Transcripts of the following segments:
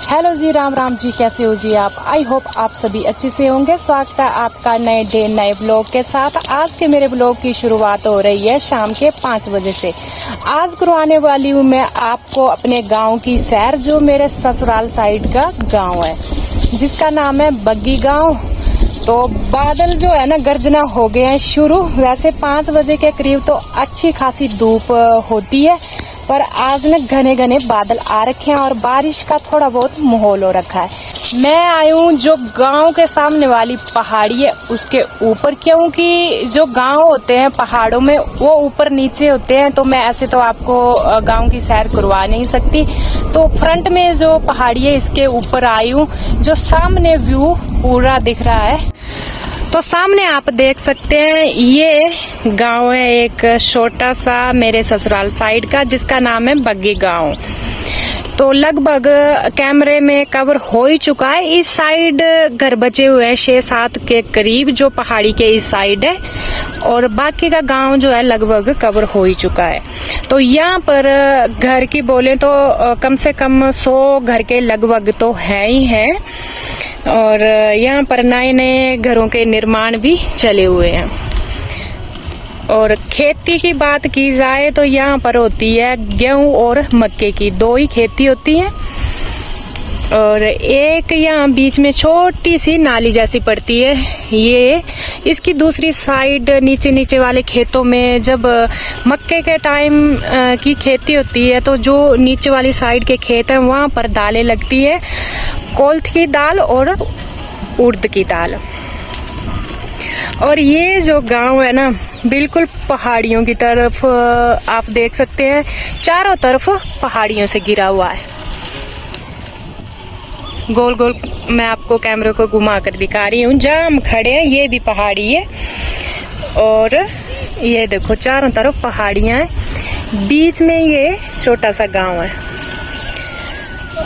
Hello जी, राम राम जी, कैसे हो जी आप। आई होप आप सभी अच्छे से होंगे। स्वागत है आपका नए डे नए ब्लॉग के साथ। आज के मेरे ब्लॉग की शुरुआत हो रही है शाम के 5 बजे से। आज करवाने वाली हूँ मैं आपको अपने गांव की सैर, जो मेरे ससुराल साइड का गांव है, जिसका नाम है बग्गी गांव। तो बादल जो है ना गर्जना हो गए हैं शुरू। वैसे 5 बजे के करीब तो अच्छी खासी धूप होती है, पर आज न घने घने बादल आ रखे हैं और बारिश का थोड़ा बहुत माहौल हो रखा है। मैं आई हूँ जो गांव के सामने वाली पहाड़ी है उसके ऊपर, क्योंकि जो गांव होते हैं पहाड़ों में वो ऊपर नीचे होते हैं, तो मैं ऐसे तो आपको गांव की सैर करवा नहीं सकती। तो फ्रंट में जो पहाड़ी है इसके ऊपर आई हूँ, जो सामने व्यू पूरा दिख रहा है। तो सामने आप देख सकते हैं ये गांव है एक छोटा सा मेरे ससुराल साइड का, जिसका नाम है बग्गी गांव। तो लगभग कैमरे में कवर हो ही चुका है। इस साइड घर बचे हुए हैं 6-7 के करीब, जो पहाड़ी के इस साइड है, और बाकी का गांव जो है लगभग कवर हो ही चुका है। तो यहाँ पर घर की बोले तो कम से कम 100 घर के लगभग तो है ही है, और यहाँ पर नए नए घरों के निर्माण भी चले हुए हैं। और खेती की बात की जाए तो यहाँ पर होती है गेहूं और मक्के की, 2 ही खेती होती है। और एक यहाँ बीच में छोटी सी नाली जैसी पड़ती है, ये इसकी दूसरी साइड नीचे नीचे वाले खेतों में जब मक्के के टाइम की खेती होती है, तो जो नीचे वाली साइड के खेत हैं वहाँ पर दालें लगती है, कोल्थ की दाल और उड़द की दाल। और ये जो गांव है ना बिल्कुल पहाड़ियों की तरफ आप देख सकते हैं, चारों तरफ पहाड़ियों से घिरा हुआ है। गोल गोल मैं आपको कैमरे को घुमा कर दिखा रही हूँ। जहाँ हम खड़े हैं ये भी पहाड़ी है, और ये देखो चारों तरफ पहाड़ियाँ हैं, बीच में ये छोटा सा गांव है।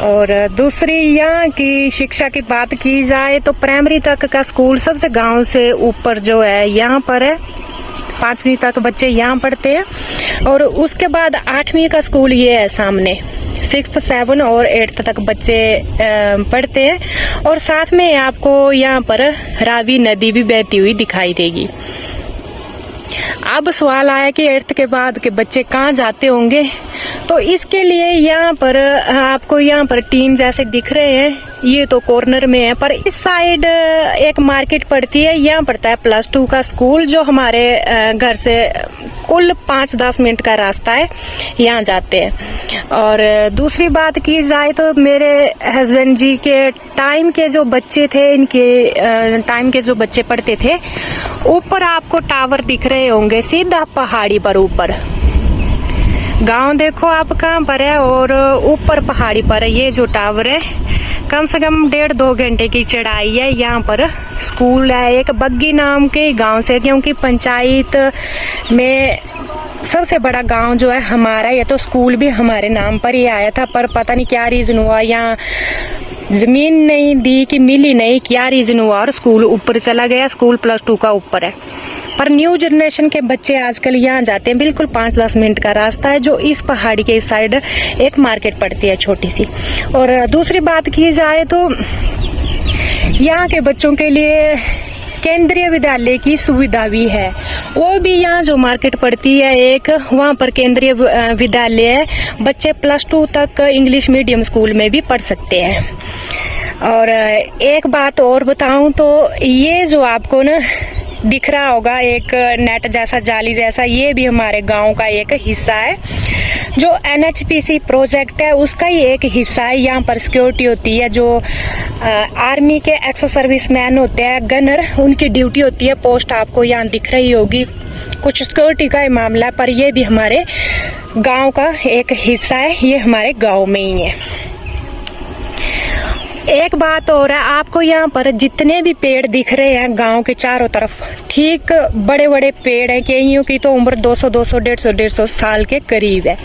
और दूसरी यहाँ की शिक्षा की बात की जाए तो प्राइमरी तक का स्कूल सबसे गांव से ऊपर जो है यहाँ पर है, 5वीं तक बच्चे यहाँ पढ़ते हैं। और उसके बाद 8वीं का स्कूल ये है सामने, 6th 7 और 8th तक बच्चे पढ़ते हैं। और साथ में आपको यहाँ पर रावी नदी भी बहती हुई दिखाई देगी। अब सवाल आया कि 8th के बाद के बच्चे कहाँ जाते होंगे, तो इसके लिए यहाँ पर आपको यहाँ पर टीन जैसे दिख रहे हैं, ये तो कॉर्नर में है, पर इस साइड एक मार्केट पड़ती है, यहाँ पड़ता है +2 का स्कूल, जो हमारे घर से कुल 5-10 मिनट का रास्ता है, यहाँ जाते हैं। और दूसरी बात की जाए तो मेरे हस्बैंड जी के टाइम के जो बच्चे थे, इनके टाइम के जो बच्चे पढ़ते थे, ऊपर आपको टावर दिख रहे होंगे सीधा पहाड़ी पर ऊपर। गांव देखो आप कहाँ पर है और ऊपर पहाड़ी पर है ये जो टावर है। कम से कम 1.5-2 घंटे की चढ़ाई है। यहाँ पर स्कूल है एक बग्गी नाम के गांव से, क्योंकि पंचायत में सबसे बड़ा गांव जो है हमारा, ये तो स्कूल भी हमारे नाम पर ही आया था, पर पता नहीं क्या रीजन हुआ, यहाँ जमीन नहीं दी कि मिली नहीं, क्या रीजन हुआ, और स्कूल ऊपर चला गया। स्कूल +2 का ऊपर है, पर न्यू जनरेशन के बच्चे आजकल यहाँ जाते हैं। बिल्कुल 5-10 मिनट का रास्ता है, जो इस पहाड़ी के इस साइड एक मार्केट पड़ती है छोटी सी। और दूसरी बात की जाए तो यहाँ के बच्चों के लिए केंद्रीय विद्यालय की सुविधा भी है, वो भी यहाँ जो मार्केट पड़ती है एक, वहाँ पर केंद्रीय विद्यालय है। बच्चे +2 तक इंग्लिश मीडियम स्कूल में भी पढ़ सकते हैं। और एक बात और बताऊं तो ये जो आपको ना दिख रहा होगा एक नेट जैसा, जाली जैसा, ये भी हमारे गांव का एक हिस्सा है। जो NHPC प्रोजेक्ट है उसका ही एक हिस्सा है। यहाँ पर सिक्योरिटी होती है, जो आर्मी के एक्स सर्विस मैन होते हैं, गनर, उनकी ड्यूटी होती है। पोस्ट आपको यहाँ दिख रही होगी, कुछ सिक्योरिटी का ही मामला है, पर ये भी हमारे गांव का एक हिस्सा है, ये हमारे गांव में ही है। एक बात और है, आपको यहाँ पर जितने भी पेड़ दिख रहे हैं गांव के चारों तरफ, ठीक बड़े बड़े पेड़ हैं, कईयों की तो उम्र 200-200, 150 साल के करीब है।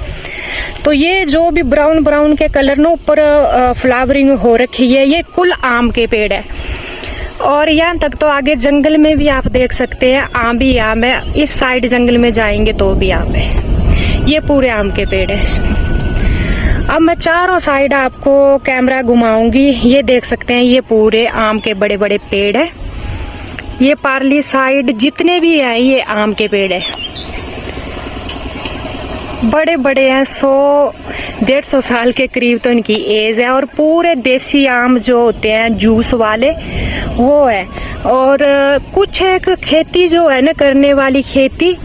तो ये जो भी ब्राउन ब्राउन के कलर में ऊपर फ्लावरिंग हो रखी है, ये कुल आम के पेड़ है। और यहाँ तक तो आगे जंगल में भी आप देख सकते हैं, आम भी आम है। इस साइड जंगल में जाएंगे तो भी आम है, ये पूरे आम के पेड़ है। अब मैं चारों साइड आपको कैमरा घुमाऊंगी। ये देख सकते हैं, ये पूरे आम के बड़े बड़े पेड़ है। ये पार्ली साइड जितने भी हैं ये आम के पेड़ है, बड़े बड़े हैं, 100-150 साल के करीब तो इनकी एज है। और पूरे देसी आम जो होते हैं जूस वाले वो है। और कुछ एक खेती जो है ना करने वाली खेती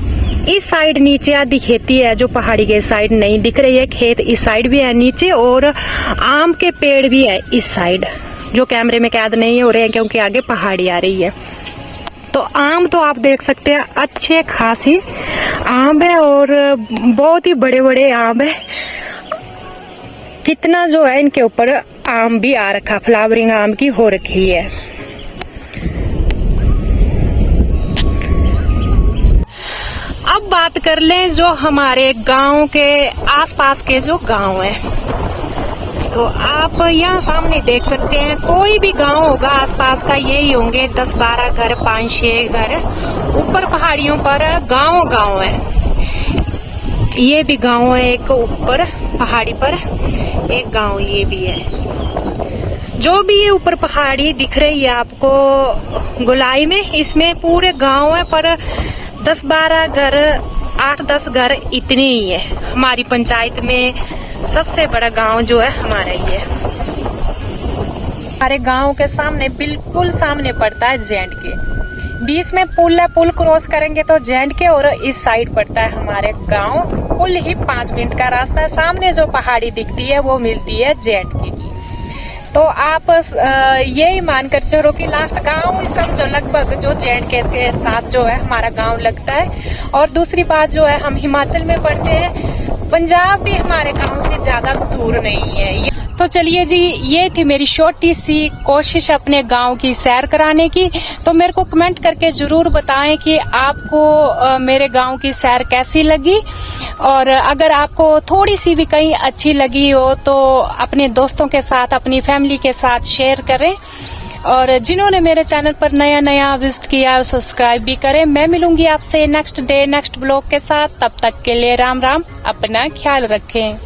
इस साइड नीचे आधी खेती है जो पहाड़ी के साइड नहीं दिख रही है। खेत इस साइड भी है नीचे, और आम के पेड़ भी है इस साइड जो कैमरे में कैद नहीं हो रहे हैं क्योंकि आगे पहाड़ी आ रही है। तो आम तो आप देख सकते हैं अच्छे खासी आम है और बहुत ही बड़े बड़े आम है। कितना जो है इनके ऊपर आम भी आ रखा, फ्लावरिंग आम की हो रखी है। अब बात कर लें जो हमारे गांव के आसपास के जो गांव हैं, तो आप यहाँ सामने देख सकते हैं कोई भी गांव होगा आसपास का यही होंगे 10-12 घर, 5-6 घर ऊपर पहाड़ियों पर गांव है। ये भी गांव है, एक ऊपर पहाड़ी पर एक गांव ये भी है। जो भी ये ऊपर पहाड़ी दिख रही है आपको गोलाई में, इसमें पूरे गांव है, पर 10-12 घर, 8-10 घर इतने ही है। हमारी पंचायत में सबसे बड़ा गांव जो है हमारा ही है। हमारे गांव के सामने बिल्कुल सामने पड़ता है जे&के, बीच में पुल है, पुल क्रॉस करेंगे तो जे&के, और इस साइड पड़ता है हमारे गांव। कुल ही 5 मिनट का रास्ता है। सामने जो पहाड़ी दिखती है वो मिलती है जे&के की। तो आप यही मानकर चलो कि लास्ट गांव समझो लगभग जो जे&के के साथ जो है हमारा गांव लगता है। और दूसरी बात जो है हम हिमाचल में पढ़ते हैं, पंजाब भी हमारे गांव से ज्यादा दूर नहीं है। तो चलिए जी, ये थी मेरी छोटी सी कोशिश अपने गांव की सैर कराने की। तो मेरे को कमेंट करके जरूर बताएं कि आपको मेरे गांव की सैर कैसी लगी, और अगर आपको थोड़ी सी भी कहीं अच्छी लगी हो तो अपने दोस्तों के साथ, अपनी फैमिली के साथ शेयर करें। और जिन्होंने मेरे चैनल पर नया विजिट किया है सब्सक्राइब भी करें। मैं मिलूंगी आपसे नेक्स्ट डे नेक्स्ट ब्लॉग के साथ। तब तक के लिए राम राम, अपना ख्याल रखें।